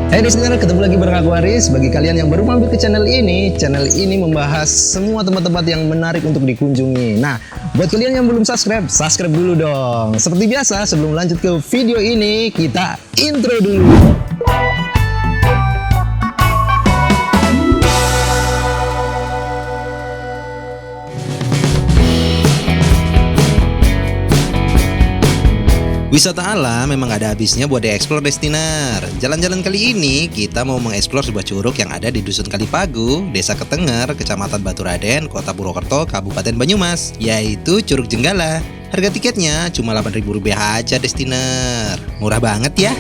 Hai listener, ketemu lagi bareng aku Aris. Bagi kalian yang baru mampir ke channel ini membahas semua tempat-tempat yang menarik untuk dikunjungi. Nah, buat kalian yang belum subscribe, subscribe dulu dong. Seperti biasa, sebelum lanjut ke video ini, kita intro dulu. Wisata alam memang gak ada habisnya buat dieksplor Destiner. Jalan-jalan kali ini kita mau mengeksplor sebuah curug yang ada di Dusun Kalipagu, Desa Ketenger, Kecamatan Baturaden, Kota Purwokerto, Kabupaten Banyumas, yaitu Curug Jenggala. Harga tiketnya cuma Rp8.000 aja Destiner. Murah banget ya.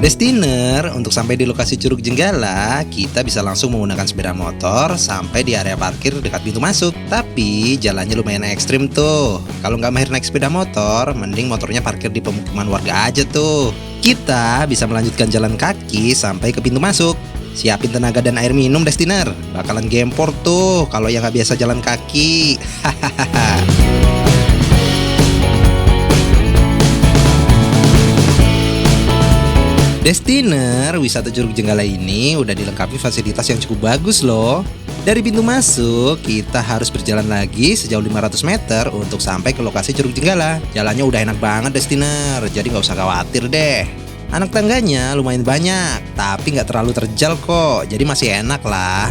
Destiner, untuk sampai di lokasi Curug Jenggala, kita bisa langsung menggunakan sepeda motor sampai di area parkir dekat pintu masuk. Tapi jalannya lumayan ekstrim tuh. Kalau nggak mahir naik sepeda motor, mending motornya parkir di pemukiman warga aja tuh. Kita bisa melanjutkan jalan kaki sampai ke pintu masuk. Siapin tenaga dan air minum Destiner. Bakalan gempor tuh kalau yang nggak biasa jalan kaki. Hahaha. Destiner, wisata Curug Jenggala ini udah dilengkapi fasilitas yang cukup bagus loh. Dari pintu masuk, kita harus berjalan lagi sejauh 500 meter untuk sampai ke lokasi Curug Jenggala. Jalannya udah enak banget Destiner, jadi nggak usah khawatir deh. Anak tangganya lumayan banyak, tapi nggak terlalu terjal kok, jadi masih enak lah.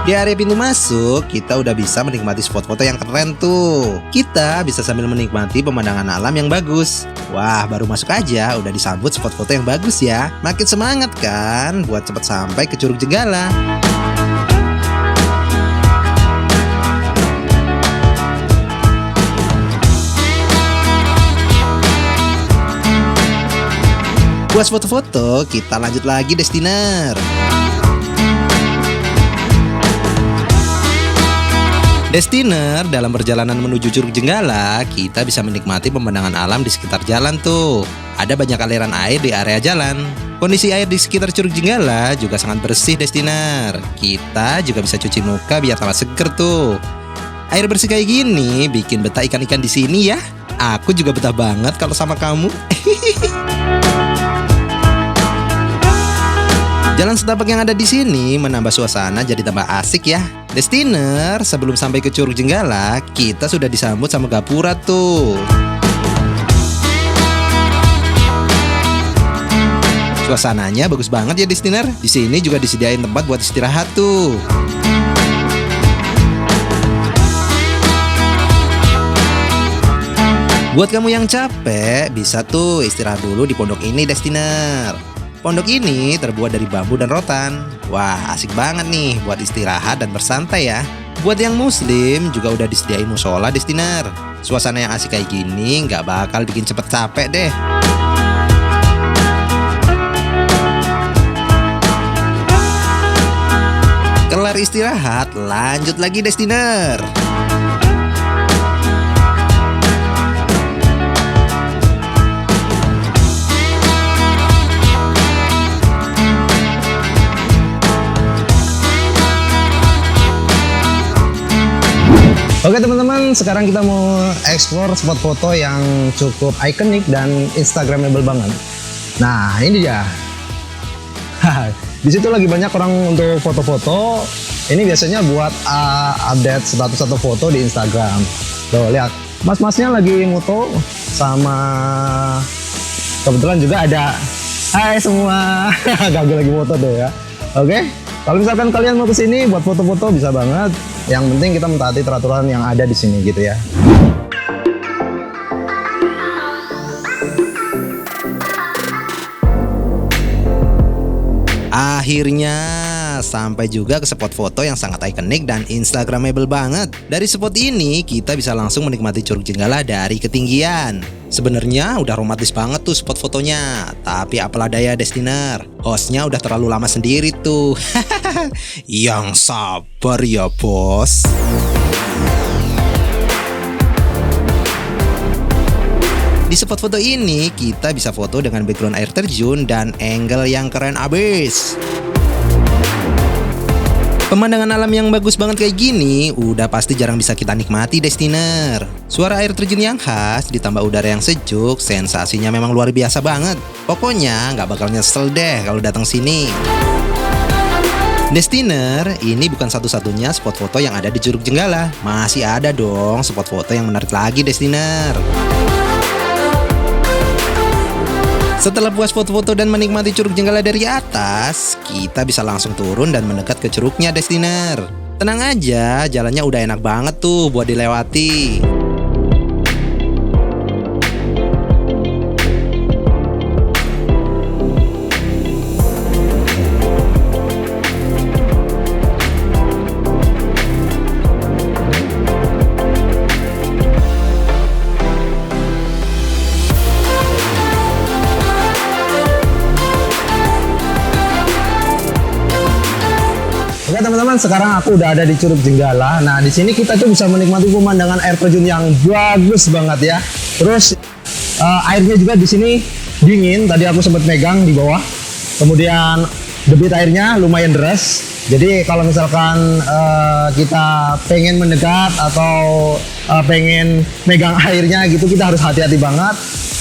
Di area pintu masuk, kita udah bisa menikmati spot foto yang keren tuh. Kita bisa sambil menikmati pemandangan alam yang bagus. Wah, baru masuk aja udah disambut spot foto yang bagus ya. Makin semangat kan buat cepet sampai ke Curug Jenggala. Buat foto-foto, kita lanjut lagi Destiner. Destiner, dalam perjalanan menuju Curug Jenggala, kita bisa menikmati pemandangan alam di sekitar jalan tuh. Ada banyak aliran air di area jalan. Kondisi air di sekitar Curug Jenggala juga sangat bersih Destiner. Kita juga bisa cuci muka biar tambah seger tuh. Air bersih kayak gini bikin betah ikan-ikan di sini ya. Aku juga betah banget kalau sama kamu. Jalan setapak yang ada di sini menambah suasana jadi tambah asik ya. Destiner, sebelum sampai ke Curug Jenggala, kita sudah disambut sama gapura tuh. Suasananya bagus banget ya Destiner. Di sini juga disediain tempat buat istirahat tuh. Buat kamu yang capek, bisa tuh istirahat dulu di pondok ini Destiner. Pondok ini terbuat dari bambu dan rotan. Wah, asik banget nih buat istirahat dan bersantai ya. Buat yang muslim juga udah disediain musola Destiner. Suasana yang asik kayak gini nggak bakal bikin cepet capek deh. Kelar istirahat, lanjut lagi Destiner. Oke teman-teman, sekarang kita mau explore spot foto yang cukup ikonik dan instagramable banget. Nah, ini dia. Di situ lagi banyak orang untuk foto-foto. Ini biasanya buat update status satu foto di Instagram. Tuh, lihat. Mas-masnya lagi moto sama kebetulan juga ada. Hai semua. Gagal lagi foto tuh ya. Oke. Kalau misalkan kalian mau kesini buat foto-foto bisa banget. Yang penting kita mentaati peraturan yang ada di sini gitu ya. Akhirnya sampai juga ke spot foto yang sangat ikonik dan instagramable banget. Dari spot ini kita bisa langsung menikmati Curug Jenggala dari ketinggian. Sebenarnya udah romantis banget tuh spot fotonya, tapi apalah daya Destiner, hostnya udah terlalu lama sendiri tuh. Yang sabar ya bos. Di spot foto ini kita bisa foto dengan background air terjun dan angle yang keren abis. Pemandangan alam yang bagus banget kayak gini udah pasti jarang bisa kita nikmati Destiner. Suara air terjun yang khas ditambah udara yang sejuk, sensasinya memang luar biasa banget. Pokoknya nggak bakal nyesel deh kalau datang sini. Destiner, ini bukan satu-satunya spot foto yang ada di Curug Jenggala. Masih ada dong spot foto yang menarik lagi Destiner. Setelah puas foto-foto dan menikmati Curug Jenggala dari atas, kita bisa langsung turun dan mendekat ke curugnya Destiner. Tenang aja, jalannya udah enak banget tuh buat dilewati. Oke teman-teman, sekarang aku udah ada di Curug Jenggala. Nah di sini kita tuh bisa menikmati pemandangan air terjun yang bagus banget ya. Terus airnya juga di sini dingin. Tadi aku sempat megang di bawah. Kemudian debit airnya lumayan deras. Jadi kalau misalkan kita pengen mendekat atau pengen megang airnya gitu, kita harus hati-hati banget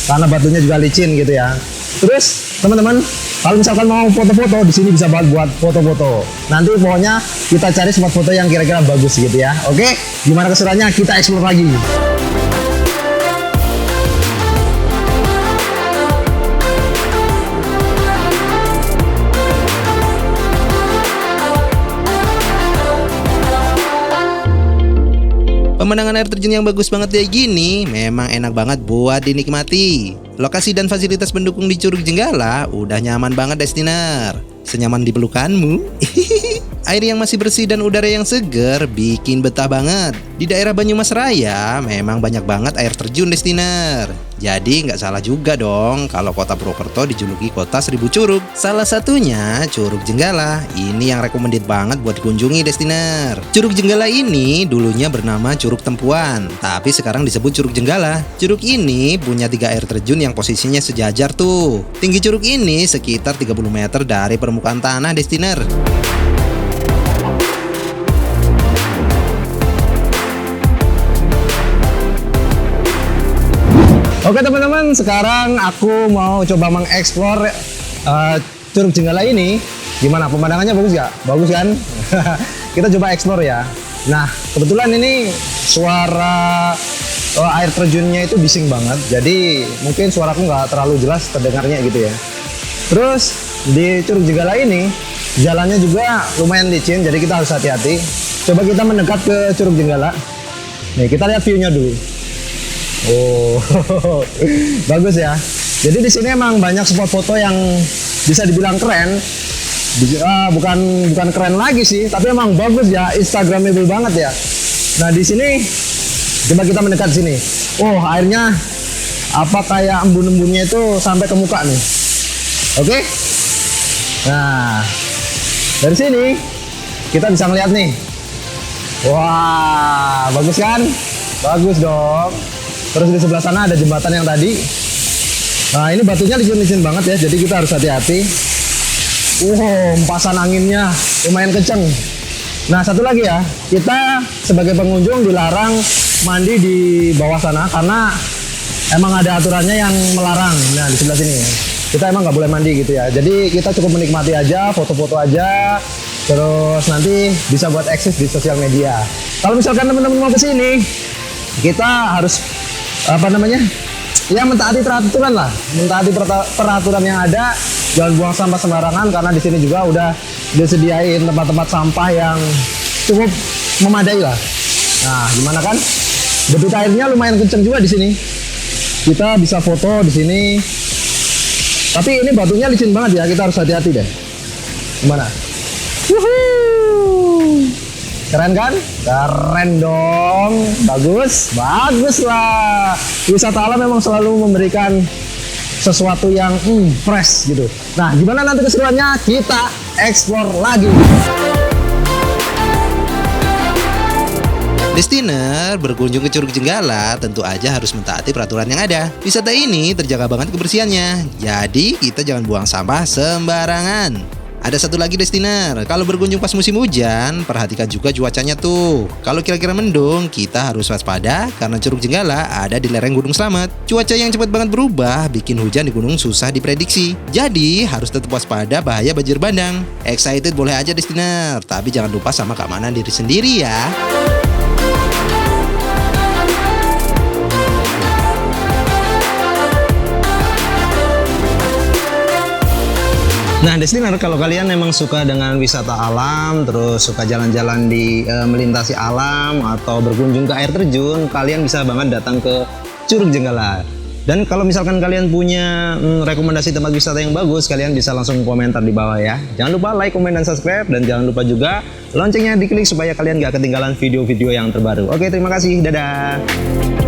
karena batunya juga licin gitu ya. Terus teman-teman, kalau misalkan mau foto-foto di sini bisa banget buat foto-foto. Nanti pokoknya kita cari spot foto yang kira-kira bagus gitu ya. Oke, gimana keseruannya? Kita explore lagi. Pemandangan air terjun yang bagus banget kayak gini memang enak banget buat dinikmati. Lokasi dan fasilitas pendukung di Curug Jenggala udah nyaman banget Destiner. Senyaman di pelukanmu. Air yang masih bersih dan udara yang seger bikin betah banget. Di daerah Banyumas Raya memang banyak banget air terjun Destiner. Jadi nggak salah juga dong kalau kota Purwokerto dijuluki kota 1000 curug. Salah satunya Curug Jenggala. Ini yang recommended banget buat dikunjungi Destiner. Curug Jenggala ini dulunya bernama Curug Tempuan, tapi sekarang disebut Curug Jenggala. Curug ini punya 3 air terjun yang posisinya sejajar tuh. Tinggi curug ini sekitar 30 meter dari permukaan tanah Destiner. Oke teman-teman, sekarang aku mau coba mengeksplor Curug Jenggala ini. Gimana pemandangannya, bagus gak? Bagus kan? Kita coba eksplor ya. Nah kebetulan ini suara air terjunnya itu bising banget. Jadi mungkin suaraku nggak terlalu jelas terdengarnya gitu ya. Terus di Curug Jenggala ini jalannya juga lumayan licin, jadi kita harus hati-hati. Coba kita mendekat ke Curug Jenggala. Nih kita lihat view-nya dulu. Oh, bagus ya. Jadi di sini emang banyak spot foto yang bisa dibilang keren. Bukan keren lagi sih, tapi emang bagus ya, instagramable banget ya. Nah di sini coba kita mendekat sini. Oh airnya apa kayak embun-embunnya itu sampai ke muka nih. Oke. Nah dari sini kita bisa ngeliat nih. Wah bagus kan? Bagus dong. Terus di sebelah sana ada jembatan yang tadi. Nah ini batunya licin-licin banget ya, jadi kita harus hati-hati. Empasan anginnya lumayan kenceng. Nah satu lagi ya, kita sebagai pengunjung dilarang mandi di bawah sana karena emang ada aturannya yang melarang. Nah di sebelah sini kita emang nggak boleh mandi gitu ya. Jadi kita cukup menikmati aja, foto-foto aja. Terus nanti bisa buat eksis di sosial media. Kalau misalkan teman-teman mau kesini, kita harus ya mentaati peraturan lah, mentaati peraturan yang ada. Jangan buang sampah sembarangan karena di sini juga udah disediain tempat-tempat sampah yang cukup memadai lah. Nah gimana kan, debit airnya lumayan kenceng juga di sini. Kita bisa foto di sini, tapi ini batunya licin banget ya, kita harus hati-hati deh. Gimana? Wuhuu. Keren kan? Keren dong. Bagus, bagus lah. Wisata alam memang selalu memberikan sesuatu yang fresh gitu. Nah, gimana nanti keseruannya? Kita explore lagi. Destiner berkunjung ke Curug Jenggala tentu aja harus mentaati peraturan yang ada. Wisata ini terjaga banget kebersihannya, jadi kita jangan buang sampah sembarangan. Ada satu lagi Destiner, kalau berkunjung pas musim hujan, perhatikan juga cuacanya tuh. Kalau kira-kira mendung, kita harus waspada karena Curug Jenggala ada di lereng Gunung Slamet. Cuaca yang cepat banget berubah bikin hujan di gunung susah diprediksi. Jadi harus tetap waspada bahaya banjir bandang. Excited boleh aja Destiner, tapi jangan lupa sama keamanan diri sendiri ya. Nah, Destiner, kalau kalian memang suka dengan wisata alam, terus suka jalan-jalan di melintasi alam atau berkunjung ke air terjun, kalian bisa banget datang ke Curug Jenggala. Dan kalau misalkan kalian punya rekomendasi tempat wisata yang bagus, kalian bisa langsung komentar di bawah ya. Jangan lupa like, komen, dan subscribe, dan jangan lupa juga loncengnya diklik supaya kalian gak ketinggalan video-video yang terbaru. Oke, terima kasih. Dadah.